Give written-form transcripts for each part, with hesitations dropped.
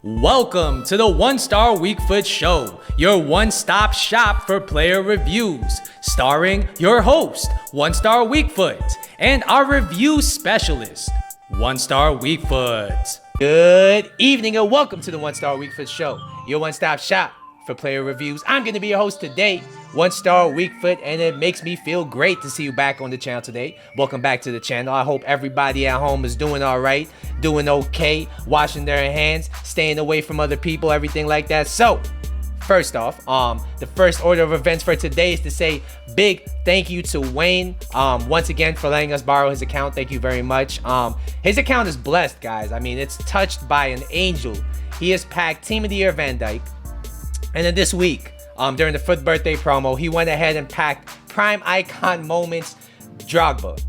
Welcome to the One Star Weak Foot Show, your one-stop shop for player reviews, starring your host, One Star Weak Foot, and our review specialist, One Star Weak Foot. Good evening and welcome to the One Star Weak Foot Show, your one-stop shop for player reviews. I'm going to be your host today, One Star Weak Foot, and it makes me feel great to see you back on the channel today. Welcome back to the channel. I hope everybody at home is doing all right, doing okay, washing their hands, staying away from other people, everything like that. So, first off, the first order of events for today is to say big thank you to Wayne once again for letting us borrow his account. Thank you very much. His account is blessed, guys. I mean, it's touched by an angel. He has packed Team of the Year Van Dijk. And then this week, during the Foot Birthday promo, he went ahead and packed Prime Icon Moments Drogba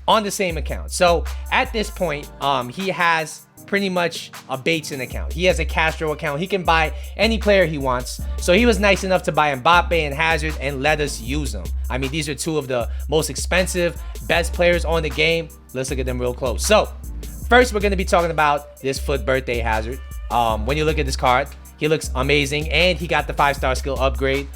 on the same account. So at this point, he has pretty much a Bateson account. He has a Castro account. He can buy any player he wants. So he was nice enough to buy Mbappe and Hazard and let us use them. I mean, these are two of the most expensive, best players on the game. Let's look at them real close. So first, we're going to be talking about this Foot Birthday Hazard. When you look at this card, he looks amazing, and he got the 5-star skill upgrade.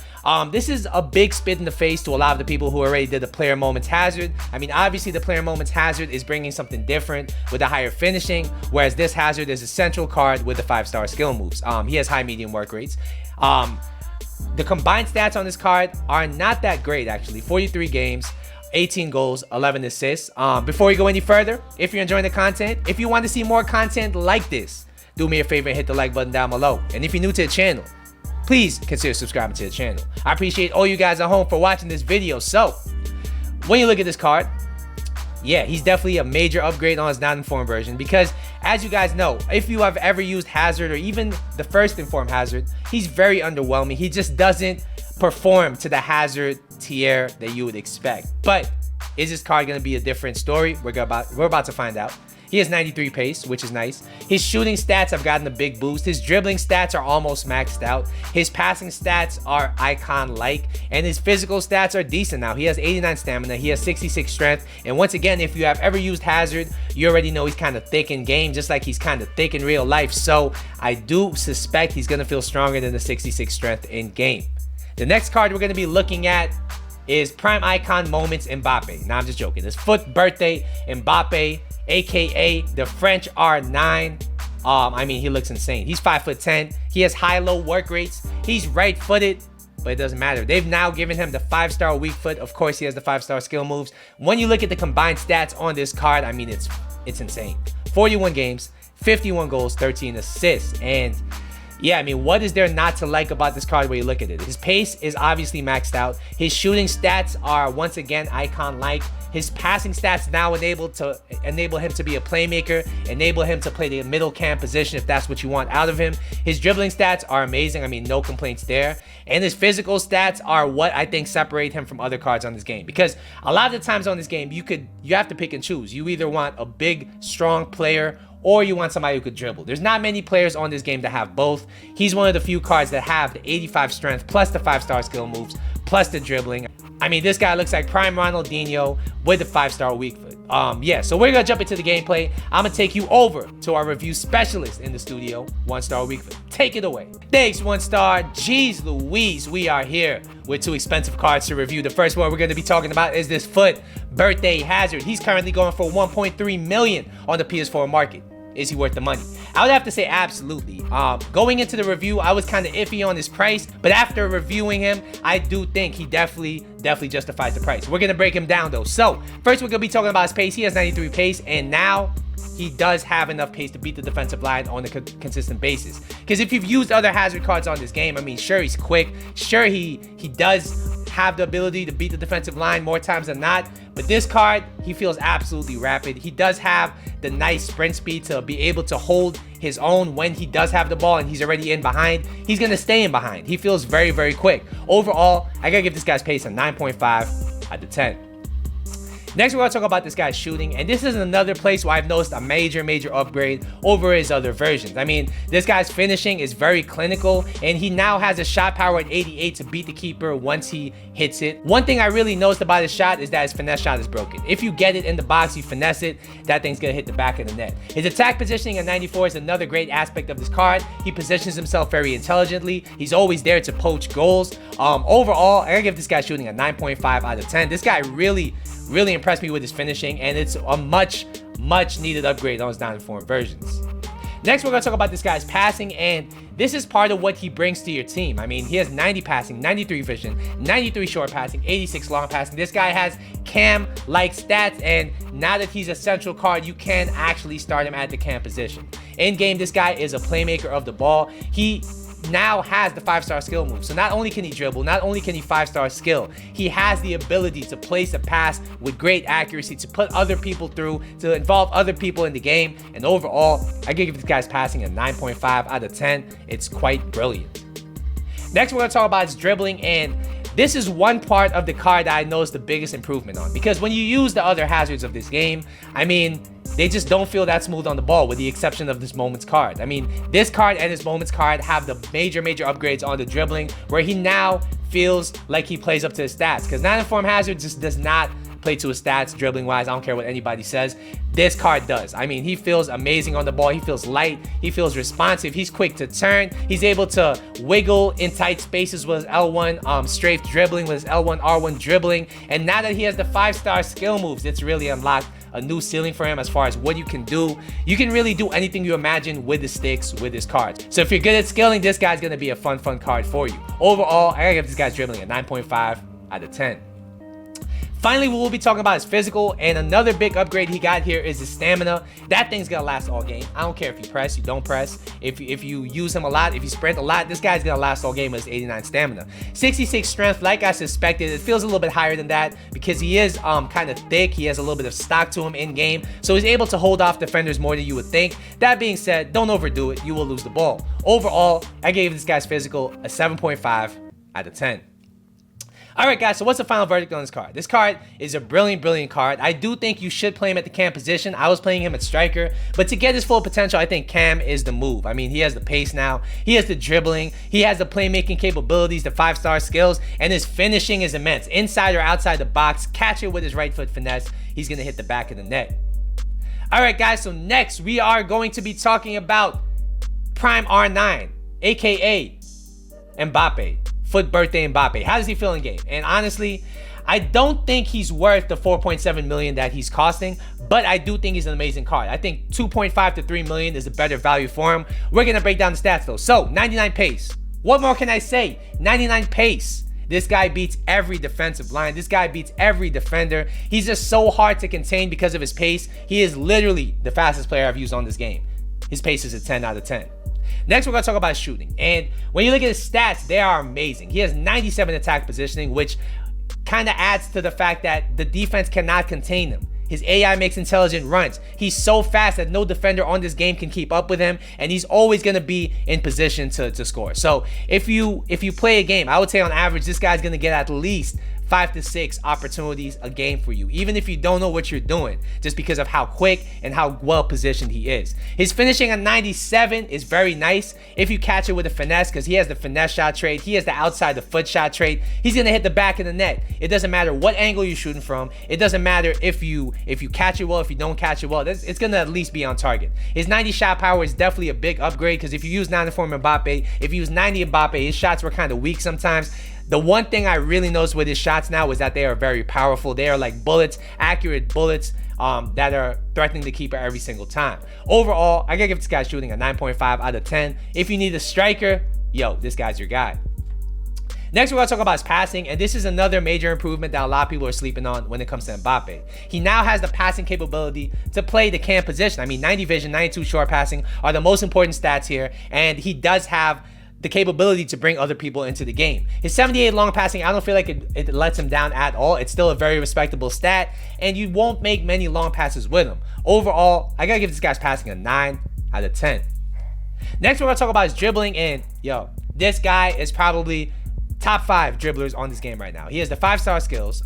This is a big spit in the face to a lot of the people who already did the Player Moments Hazard. I mean, obviously, the Player Moments Hazard is bringing something different with a higher finishing, whereas this Hazard is a central card with the 5-star skill moves. He has high medium work rates. The combined stats on this card are not that great, actually. 43 games, 18 goals, 11 assists. Before we go any further, if you're enjoying the content, if you want to see more content like this, do me a favor and hit the like button down below. And if you're new to the channel, please consider subscribing to the channel. I appreciate all you guys at home for watching this video. So, when you look at this card, yeah, he's definitely a major upgrade on his non-informed version, because as you guys know, if you have ever used Hazard or even the first informed Hazard, he's very underwhelming. He just doesn't perform to the Hazard tier that you would expect. But is this card going to be a different story? We're about to find out. He has 93 pace, which is nice. His shooting stats have gotten a big boost. His dribbling stats are almost maxed out. His passing stats are icon-like. And his physical stats are decent now. He has 89 stamina. He has 66 strength. And once again, if you have ever used Hazard, you already know he's kind of thick in game, just like he's kind of thick in real life. So I do suspect he's going to feel stronger than the 66 strength in game. The next card we're going to be looking at is Prime Icon Moments Mbappe. Now, I'm just joking. It's Foot Birthday Mbappe, aka the French R9. I mean, he looks insane. He's 5'10". He has high-low work rates. He's right-footed, but it doesn't matter. They've now given him the 5-star weak foot. Of course, he has the 5-star skill moves. When you look at the combined stats on this card, I mean, it's insane. 41 games, 51 goals, 13 assists, and yeah, I mean, what is there not to like about this card when you look at it? His pace is obviously maxed out. His shooting stats are, once again, icon-like. His passing stats now enable him to be a playmaker, enable him to play the middle cam position if that's what you want out of him. His dribbling stats are amazing. I mean, no complaints there. And his physical stats are what I think separate him from other cards on this game. Because a lot of the times on this game, you have to pick and choose. You either want a big, strong player, or you want somebody who could dribble. There's not many players on this game that have both. He's one of the few cards that have the 85 strength plus the 5-star skill moves plus the dribbling. I mean, this guy looks like prime Ronaldinho with the 5-star weak foot. Yeah, so we're gonna jump into the gameplay. I'm gonna take you over to our review specialist in the studio, One Star Weak Foot. Take it away. Thanks, One Star. Jeez Louise, we are here with two expensive cards to review. The first one we're gonna be talking about is this Foot Birthday Hazard. He's currently going for 1.3 million on the PS4 market. Is he worth the money? I would have to say absolutely. Going into the review, I was kind of iffy on his price, but after reviewing him, I do think he definitely justifies the price. We're gonna break him down though. So first, we're gonna be talking about his pace. He has 93 pace, and now he does have enough pace to beat the defensive line on a consistent basis. Because if you've used other Hazard cards on this game, I mean, sure, he's quick. Sure, he does have the ability to beat the defensive line more times than not, but this card, he feels absolutely rapid. He does have the nice sprint speed to be able to hold his own when he does have the ball and he's already in behind. He's gonna stay in behind. He feels very quick. Overall, I gotta give this guy's pace a 9.5 out of 10. Next, we're going to talk about this guy's shooting, and this is another place where I've noticed a major upgrade over his other versions. I mean, this guy's finishing is very clinical, and he now has a shot power at 88 to beat the keeper once he hits it. One thing I really noticed about his shot is that his finesse shot is broken. If you get it in the box, you finesse it, that thing's going to hit the back of the net. His attack positioning at 94 is another great aspect of this card. He positions himself very intelligently. He's always there to poach goals. Overall, I gotta give this guy shooting a 9.5 out of 10. This guy really impressed me with his finishing, and it's a much needed upgrade on his non-informed versions. Next, we're going to talk about this guy's passing, and this is part of what he brings to your team. I mean, he has 90 passing, 93 vision, 93 short passing, 86 long passing. This guy has Cam-like stats, and now that he's a central card, you can actually start him at the Cam position. In game, this guy is a playmaker of the ball. He now has the 5-star skill move. So not only can he dribble, not only can he 5-star skill, he has the ability to place a pass with great accuracy, to put other people through, to involve other people in the game. And overall, I give this guy's passing a 9.5 out of 10. It's quite brilliant. Next, we're going to talk about his dribbling, and this is one part of the card that I noticed the biggest improvement on, because when you use the other hazards of this game, I mean, they just don't feel that smooth on the ball, with the exception of this Moments card. I mean, this card and this Moments card have the major upgrades on the dribbling, where he now feels like he plays up to his stats, because non-informed hazard just does not play to his stats dribbling wise. I don't care what anybody says. This card does. I mean, he feels amazing on the ball. He feels light. He feels responsive. He's quick to turn. He's able to wiggle in tight spaces with his L1 strafe dribbling, with his L1 R1 dribbling. And now that he has the 5-star skill moves, it's really unlocked a new ceiling for him as far as what you can do. You can really do anything you imagine with the sticks with this card. So if you're good at skilling, this guy's gonna be a fun card for you. Overall, I gotta give this guy's dribbling a 9.5 out of 10. Finally, we will be talking about his physical, and another big upgrade he got here is his stamina. That thing's gonna last all game. I don't care if you press, you don't press. If you use him a lot, if you sprint a lot, this guy's gonna last all game with his 89 stamina. 66 strength, like I suspected. It feels a little bit higher than that because he is kind of thick. He has a little bit of stock to him in game, so he's able to hold off defenders more than you would think. That being said, don't overdo it. You will lose the ball. Overall, I gave this guy's physical a 7.5 out of 10. Alright guys, so what's the final verdict on this card? This card is a brilliant card. I do think you should play him at the Cam position. I was playing him at striker, but to get his full potential, I think Cam is the move. I mean, he has the pace now, he has the dribbling, he has the playmaking capabilities, the 5-star skills, and his finishing is immense. Inside or outside the box, catch it with his right foot finesse, he's going to hit the back of the net. Alright guys, so next we are going to be talking about Prime R9, aka Mbappe. Birthday Mbappe. How does he feel in game? And honestly, I don't think he's worth the 4.7 million that he's costing, but I do think he's an amazing card. I think 2.5 to 3 million is a better value for him. We're gonna break down the stats though. So 99 pace. What more can I say? 99 pace. This guy beats every defensive line. This guy beats every defender. He's just so hard to contain because of his pace. He is literally the fastest player I've used on this game. His pace is a 10 out of 10. Next, we're going to talk about his shooting. And when you look at his stats, they are amazing. He has 97 attack positioning, which kind of adds to the fact that the defense cannot contain him. His AI makes intelligent runs. He's so fast that no defender on this game can keep up with him, and he's always going to be in position to score. So if you play a game, I would say on average, this guy's going to get at least 5 to 6 opportunities a game for you, even if you don't know what you're doing, just because of how quick and how well positioned he is. His finishing at 97 is very nice if you catch it with a finesse, because he has the finesse shot trait, he has the outside the foot shot trait. He's gonna hit the back of the net. It doesn't matter what angle you're shooting from. It doesn't matter if you catch it well, if you don't catch it well. It's gonna at least be on target. His 90 shot power is definitely a big upgrade, because if you use 94 Mbappe, if you use 90 Mbappe, his shots were kind of weak sometimes. The one thing I really noticed with his shots now is that they are very powerful. They are like bullets, accurate bullets that are threatening the keeper every single time. Overall, I gotta give this guy shooting a 9.5 out of 10. If you need a striker, yo, this guy's your guy. Next, we're going to talk about his passing, and this is another major improvement that a lot of people are sleeping on when it comes to Mbappe. He now has the passing capability to play the Cam position. I mean, 90 vision, 92 short passing are the most important stats here, and he does have the capability to bring other people into the game. His 78 long passing, I don't feel like it lets him down at all. It's still a very respectable stat, and you won't make many long passes with him. Overall, I gotta give this guy's passing a 9 out of 10. Next, we're gonna talk about his dribbling, and yo, this guy is probably top 5 dribblers on this game right now. He has the 5-star skills.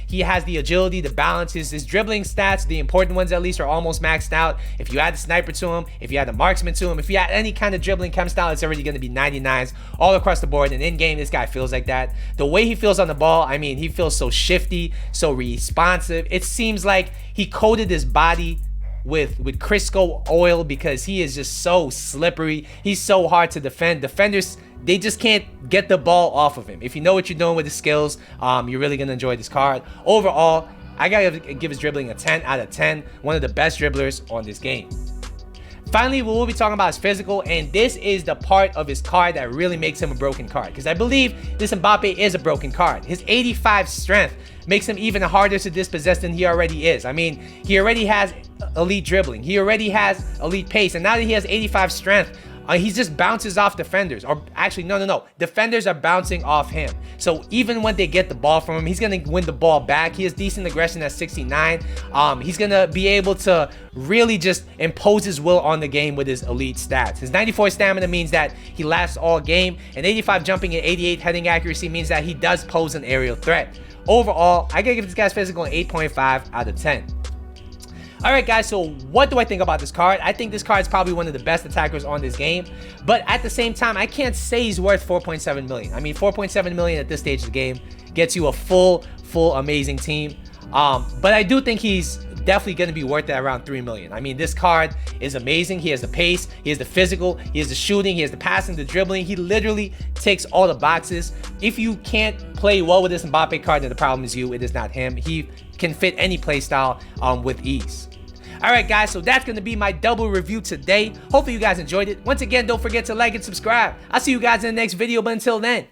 He has the agility, the balance. His dribbling stats, the important ones at least, are almost maxed out. If you add the sniper to him, if you add the marksman to him, if you add any kind of dribbling chem style, it's already going to be 99s all across the board. And in game, this guy feels like that. The way he feels on the ball, I mean, he feels so shifty, so responsive. It seems like he coated his body with Crisco oil because he is just so slippery. He's so hard to defend. Defenders, they just can't get the ball off of him. If you know what you're doing with his skills, you're really gonna enjoy this card. Overall, I gotta give his dribbling a 10 out of 10. One of the best dribblers on this game. Finally, we'll be talking about his physical, and this is the part of his card that really makes him a broken card, because I believe this Mbappe is a broken card. His 85 strength makes him even harder to dispossess than he already is. I mean, he already has elite dribbling. He already has elite pace, and now that he has 85 strength, he just bounces off defenders. Or actually, no. Defenders are bouncing off him. So even when they get the ball from him, he's going to win the ball back. He has decent aggression at 69. He's going to be able to really just impose his will on the game with his elite stats. His 94 stamina means that he lasts all game. And 85 jumping and 88 heading accuracy means that he does pose an aerial threat. Overall, I gotta give this guy's physical an 8.5 out of 10. Alright guys, so what do I think about this card? I think this card is probably one of the best attackers on this game, but at the same time, I can't say he's worth 4.7 million. I mean, 4.7 million at this stage of the game gets you a full amazing team. But I do think he's definitely going to be worth it around 3 million. I mean, this card is amazing. He has the pace, he has the physical, he has the shooting, he has the passing, the dribbling. He literally ticks all the boxes. If you can't play well with this Mbappe card, then the problem is you. It is not him. He can fit any play style with ease. Alright guys, so that's going to be my double review today. Hopefully you guys enjoyed it. Once again, don't forget to like and subscribe. I'll see you guys in the next video, but until then,